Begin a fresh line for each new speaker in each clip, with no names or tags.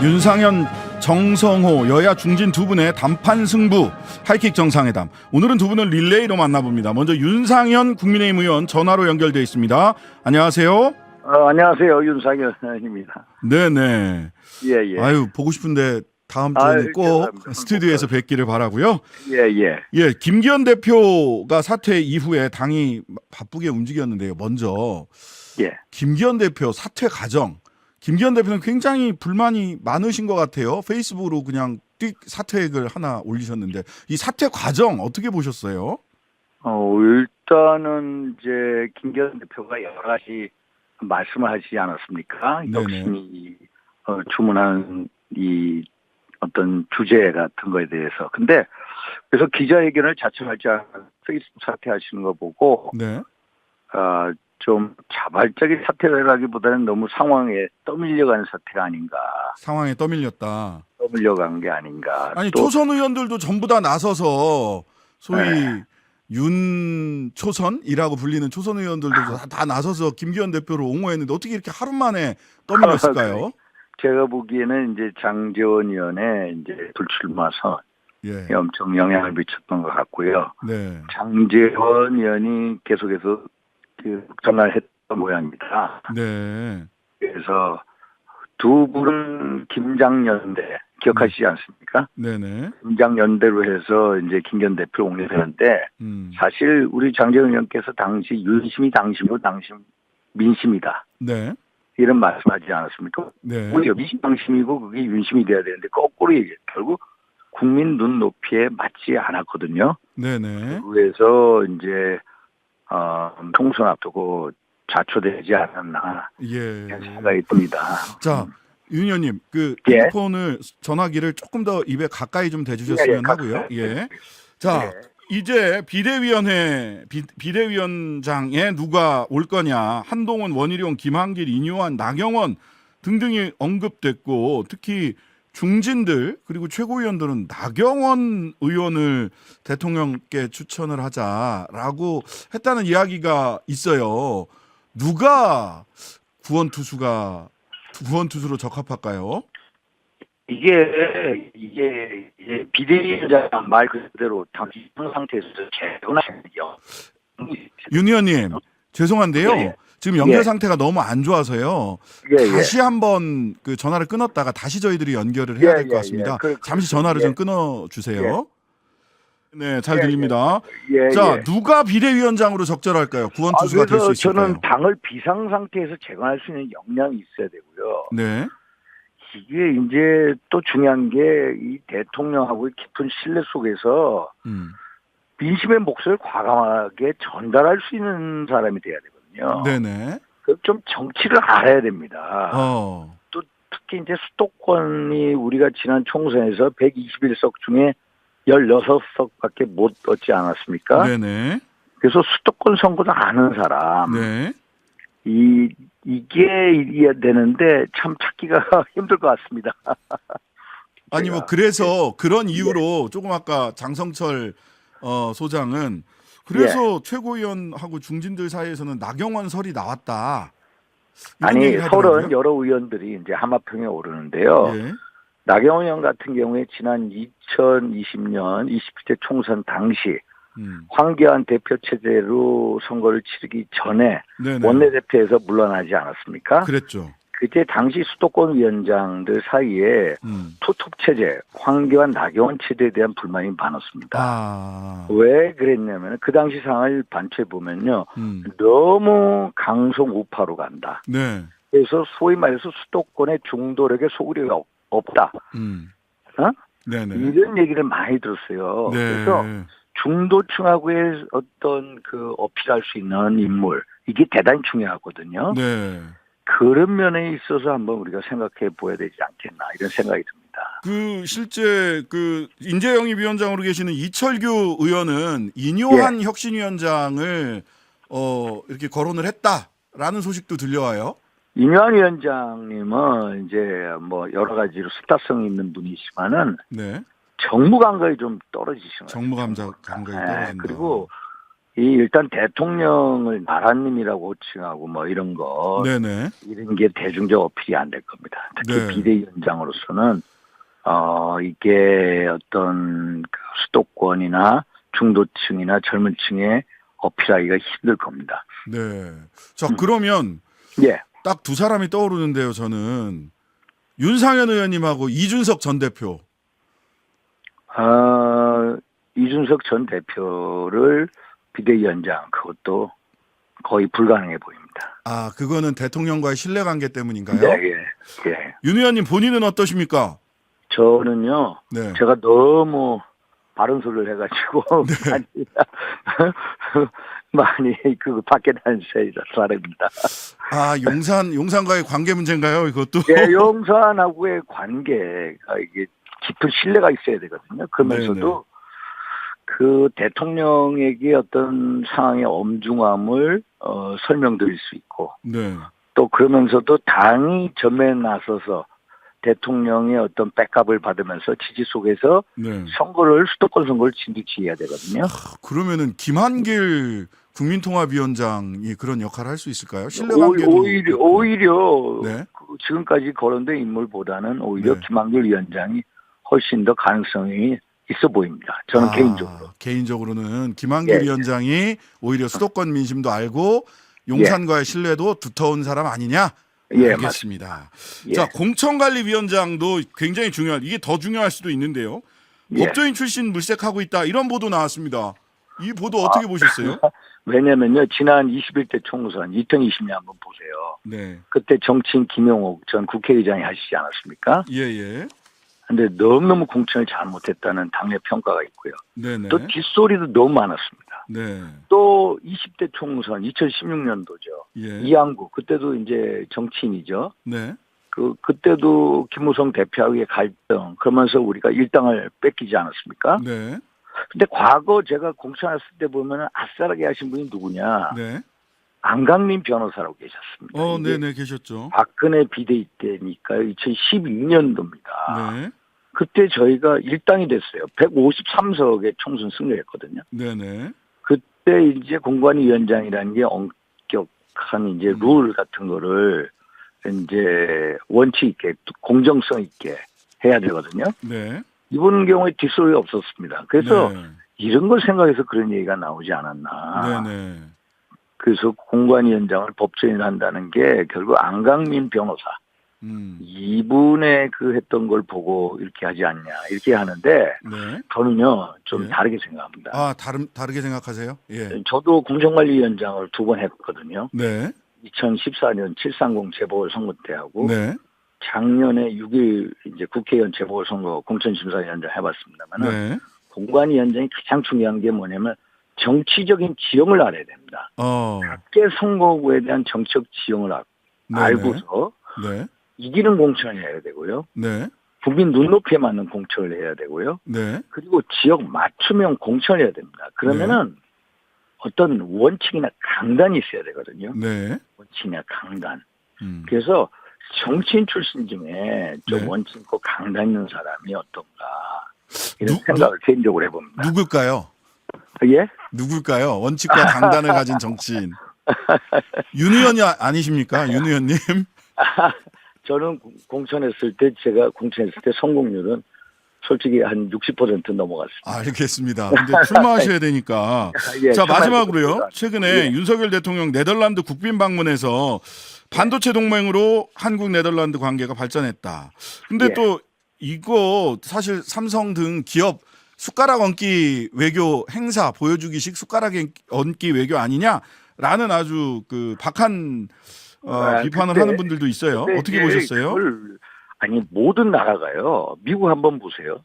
윤상현, 정성호 여야 중진 두 분의 단판 승부 하이킥 정상회담. 오늘은 두 분을 릴레이로 만나봅니다. 먼저 윤상현 국민의힘 의원 전화로 연결되어 있습니다. 안녕하세요.
안녕하세요. 윤상현입니다.
네네.
예.
아유, 보고 싶은데 다음 주에는 꼭 스튜디오에서 뵙기를 바라고요.
예.
김기현 대표가 사퇴 이후에 당이 바쁘게 움직였는데요. 먼저 김기현 대표 사퇴 과정. 김기현 대표는 굉장히 불만이 많으신 것 같아요. 페이스북으로 그냥 사퇴액을 하나 올리셨는데 이 사퇴 과정 어떻게 보셨어요?
일단은 이제 김기현 대표가 여러 가지 말씀을 하시지 않았습니까?
네네.
역시 주문한 이 어떤 주제 같은 거에 대해서. 근데 그래서 기자회견을 자청하지 않은 페이스북 사퇴하시는 거 보고
네.
좀 자발적인 사퇴라기보다는 너무 상황에 떠밀려가는 사태가 아닌가.
상황에 떠밀렸다.
떠밀려간 게 아닌가.
아니
또,
초선 의원들도 전부 다 나서서 소위 윤초선이라고 불리는 초선 의원들도 다 나서서 김기현 대표를 옹호했는데 어떻게 이렇게 하루 만에 떠밀렸을까요?
제가 보기에는 이제 장제원 의원의 이제 불출마 선에 엄청 영향을 미쳤던 것 같고요.
네.
장제원 의원이 계속해서 전화를 했던 모양입니다.
네.
그래서 두 분은 김장연대 기억하시지 않습니까?
네네.
김장연대로 해서 이제 김기현 대표를 옹호했는데 사실 우리 장제원 의원께서 당시 윤심이 당심이고 당심 민심이다.
네.
이런 말씀하지 않았습니까?
네.
오히려 민심 당심이고 그게 윤심이 돼야 되는데 거꾸로 얘기해. 결국 국민 눈높이에 맞지 않았거든요.
네네.
그래서 이제 총선 앞두고 자초되지 않았나 이런 생각이 듭니다.
자, 윤 의원님, 핸드폰을 전화기를 조금 더 입에 가까이 좀 대주셨으면 하고요. 자, 이제 비대위원장에 누가 올 거냐? 한동훈, 원희룡, 김한길, 이뇨한, 나경원 등등이 언급됐고 특히 중진들 그리고 최고위원들은 나경원 의원을 대통령께 추천을 하자라고 했다는 이야기가 있어요. 누가 구원투수로 적합할까요?
이게 비대위원장 말 그대로 당시 상태에서 재혼하죠.
윤 의원님 죄송한데요. 지금 연결 상태가 너무 안 좋아서요. 다시 한번 전화를 끊었다가 다시 저희들이 연결을 해야 될 것 같습니다. 잠시 전화를 좀 끊어주세요. 네, 잘 들립니다. 자, 누가 비대위원장으로 적절할까요? 구원투수가 될 수 있을까요?
저는 당을 비상 상태에서 재건할 수 있는 역량이 있어야 되고요.
네.
이게 이제 또 중요한 게 이 대통령하고의 깊은 신뢰 속에서 민심의 몫을 과감하게 전달할 수 있는 사람이 돼야 되거든요.
네네.
좀 정치를 알아야 됩니다. 또 특히 이제 수도권이 우리가 지난 총선에서 121석 중에 16석밖에 못 얻지 않았습니까?
네네.
그래서 수도권 선거도 아는 사람.
네.
이게 되는데 참 찾기가 힘들 것 같습니다.
아니 그래서 그런 이유로 조금 아까 장성철 소장은 그래서 최고위원하고 중진들 사이에서는 나경원 설이 나왔다.
아니 설은 여러 의원들이 이제 하마평에 오르는데요. 나경원 의원 같은 경우에 지난 2020년 27대 총선 당시 황교안 대표 체제로 선거를 치르기 전에 원내대표에서 물러나지 않았습니까?
그랬죠.
그때 당시 수도권 위원장들 사이에 투톱 체제, 황교안, 나경원 체제에 대한 불만이 많았습니다. 왜 그랬냐면 그 당시 상황을 반추해 보면요, 너무 강성 우파로 간다.
네.
그래서 소위 말해서 수도권의 중도력의 소구력이 없다. 이런 얘기를 많이 들었어요. 그래서 중도층하고의 어떤 어필할 수 있는 인물, 이게 대단히 중요하거든요.
네.
그런 면에 있어서 한번 우리가 생각해 보아야 되지 않겠나 이런 생각이 듭니다.
실제 인재영입위원장으로 계시는 이철규 의원은 이뇨한 혁신위원장을 이렇게 거론을 했다라는 소식도 들려와요.
이뇨한 위원장님은 이제 여러 가지로 스타성 있는 분이시지만은 정무 감각이 좀 떨어지시는 거예요.
정무 감각이 떨어진다.
그리고 일단 대통령을 나라님이라고 호칭하고 뭐 이런 거,
네네.
이런 게 대중적 어필이 안 될 겁니다. 특히
네.
비대위원장으로서는 이게 어떤 그 수도권이나 중도층이나 젊은 층에 어필하기가 힘들 겁니다.
네. 자, 그러면
예.
딱 두 사람이 떠오르는데요. 저는 윤상현 의원님하고 이준석 전 대표.
이준석 전 대표를 비대위원장, 그것도 거의 불가능해 보입니다.
아, 그거는 대통령과의 신뢰관계 때문인가요?
네, 예, 예.
윤 의원님 본인은 어떠십니까?
저는요,
네.
제가 너무 바른 소리를 해가지고
네.
많이 그 밖에 다니셔야 사람입니다.
아, 용산과의 관계 문제인가요? 이것도?
예, 용산하고의 관계가 이게 깊은 신뢰가 있어야 되거든요. 그러면서도
네네.
그 대통령에게 어떤 상황의 엄중함을 설명드릴 수 있고,
네.
또 그러면서도 당이 전면에 나서서 대통령의 어떤 백업을 받으면서 지지 속에서
네.
수도권 선거를 진두지 해야 되거든요.
그러면은 김한길 국민통합위원장이 그런 역할을 할 수 있을까요? 신뢰관계도
오히려
네.
지금까지 거론된 인물보다는 오히려
네.
김한길 위원장이 훨씬 더 가능성이 있어 보입니다. 저는 개인적으로.
개인적으로는 김한길
예.
위원장이 오히려 수도권 민심도 알고 용산과의 신뢰도 두터운 사람 아니냐?
예,
알겠습니다.
예.
자, 공천관리위원장도 굉장히 이게 더 중요할 수도 있는데요.
예.
법조인 출신 물색하고 있다 이런 보도 나왔습니다. 이 보도 어떻게 보셨어요?
왜냐면요, 지난 21대 총선 2020년 한번 보세요.
네.
그때 정치인 김용옥 전 국회의장이 하시지 않았습니까?
예.
근데 너무너무 공천을 잘못했다는 당내 평가가 있고요.
네네.
또 뒷소리도 너무 많았습니다.
네.
또 20대 총선 2016년도죠.
예.
이항구 그때도 이제 정치인이죠.
네.
그때도 김무성 대표와의 갈등 그러면서 우리가 일당을 뺏기지 않았습니까?
네.
근데 과거 제가 공천했을 때 보면은 아싸라게 하신 분이 누구냐?
네.
안강민 변호사라고 계셨습니다.
네네 계셨죠.
박근혜 비대위 때니까요. 2012년도입니다.
네.
그때 저희가 일당이 됐어요. 153석의 총선 승리했거든요.
네네.
그때 이제 공관위원장이라는 게 엄격한 이제 룰 같은 거를 이제 원칙 있게 공정성 있게 해야 되거든요.
네.
이번 경우에 뒷소리가 없었습니다. 그래서
네.
이런 걸 생각해서 그런 얘기가 나오지 않았나.
네네.
그래서 공관위원장을 법조인을 한다는 게 결국 안강민 변호사 이분의 그 했던 걸 보고 이렇게 하지 않냐 이렇게 하는데
네.
저는요 좀
예.
다르게 생각합니다.
아 다르게 생각하세요? 예.
저도 공천관리위원장을 2번 했거든요.
네.
2014년 730 재보궐선거 때 하고
네.
작년에 6일 이제 국회의원 재보궐선거 공천심사위원장 해봤습니다만은
네.
공관위원장이 가장 중요한 게 뭐냐면 정치적인 지형을 알아야 됩니다. 각계 선거구에 대한 정치적 지형을 알고서
네.
이기는 공천을 해야 되고요.
네.
국민 눈높이에 맞는 공천을 해야 되고요.
네.
그리고 지역 맞춤형 공천을 해야 됩니다. 그러면은 어떤 원칙이나 강단이 있어야 되거든요.
네.
원칙이나 강단. 그래서 정치인 출신 중에 좀 원칙 있고 강단 있는 사람이 어떤가 이런 생각을 개인적으로 해봅니다.
누굴까요?
예?
누굴까요? 원칙과 강단을 가진 정치인. 윤 의원이 아니십니까? 윤 의원님?
저는 제가 공천했을 때 성공률은 솔직히 한 60% 넘어갔습니다.
알겠습니다. 근데 출마하셔야 되니까.
예,
자, 마지막으로요. 최근에 윤석열 대통령 네덜란드 국빈 방문해서 반도체 동맹으로 한국 네덜란드 관계가 발전했다. 근데 또 이거 사실 삼성 등 기업 숟가락 얹기 외교 행사 보여주기식 숟가락 얹기 외교 아니냐라는 아주 그 박한 비판을 하는 분들도 있어요. 어떻게 보셨어요?
모든 나라가요. 미국 한번 보세요.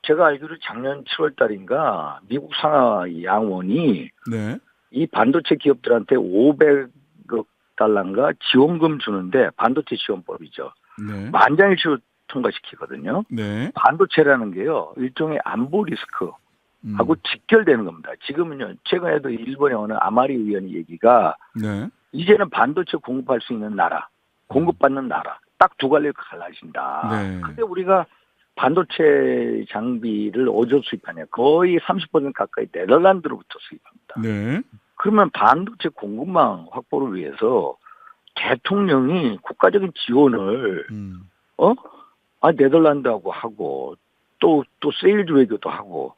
제가 알기로 작년 7월 달인가 미국 상하 양원이 이 반도체 기업들한테 500억 달러인가 지원금 주는데 반도체 지원법이죠. 만장일치로 통과시키거든요. 반도체라는 게요. 일종의 안보 리스크하고 직결되는 겁니다. 지금은요. 최근에도 일본에 오는 아마리 의원이 얘기가 이제는 반도체 공급할 수 있는 나라, 공급받는 나라 딱 두 갈래로 갈라진다. 근데 우리가 반도체 장비를 어디서 수입하냐. 거의 30% 가까이 네덜란드로부터 수입합니다.
네.
그러면 반도체 공급망 확보를 위해서 대통령이 국가적인 지원을 네덜란드하고 하고 또 세일즈 외교도 하고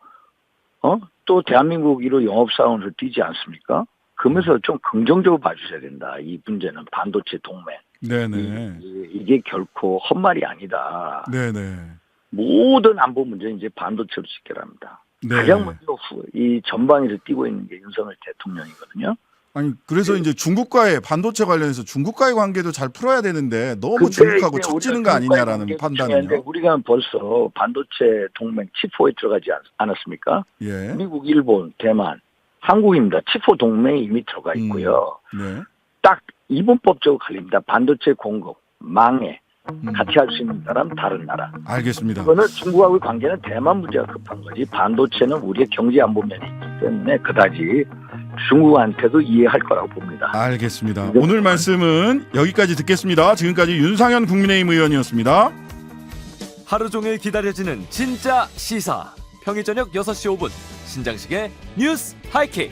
또 대한민국 1호 영업사원으로 뛰지 않습니까? 그러면서 좀 긍정적으로 봐주셔야 된다. 이 문제는 반도체 동맹.
네네.
이게 결코 헛말이 아니다.
네네.
모든 안보 문제는 이제 반도체로 직결합니다.
네.
가장 먼저 이 전방에서 뛰고 있는 게 윤석열 대통령이거든요.
아니 그래서 이제 중국과의 반도체 관련해서 중국과의 관계도 잘 풀어야 되는데 너무 중국하고 척지는 거 아니냐라는 판단은요.
우리가 벌써 반도체 동맹 치포에 들어가지 않았습니까?
예.
미국, 일본, 대만, 한국입니다. 치포 동맹이 이미 들어가 있고요.
네.
딱 이분법적으로 갈립니다. 반도체 공급, 망해 같이 할 수 있는 나라는 다른 나라.
알겠습니다.
이거는 중국하고의 관계는 대만 문제가 급한 거지. 반도체는 우리의 경제 안보면이 있기 때문에 그다지 중국한테도 이해할 거라고 봅니다.
알겠습니다. 오늘 말씀은 여기까지 듣겠습니다. 지금까지 윤상현 국민의힘 의원이었습니다.
하루 종일 기다려지는 진짜 시사. 평일 저녁 6시 5분 신장식의 뉴스 하이킥.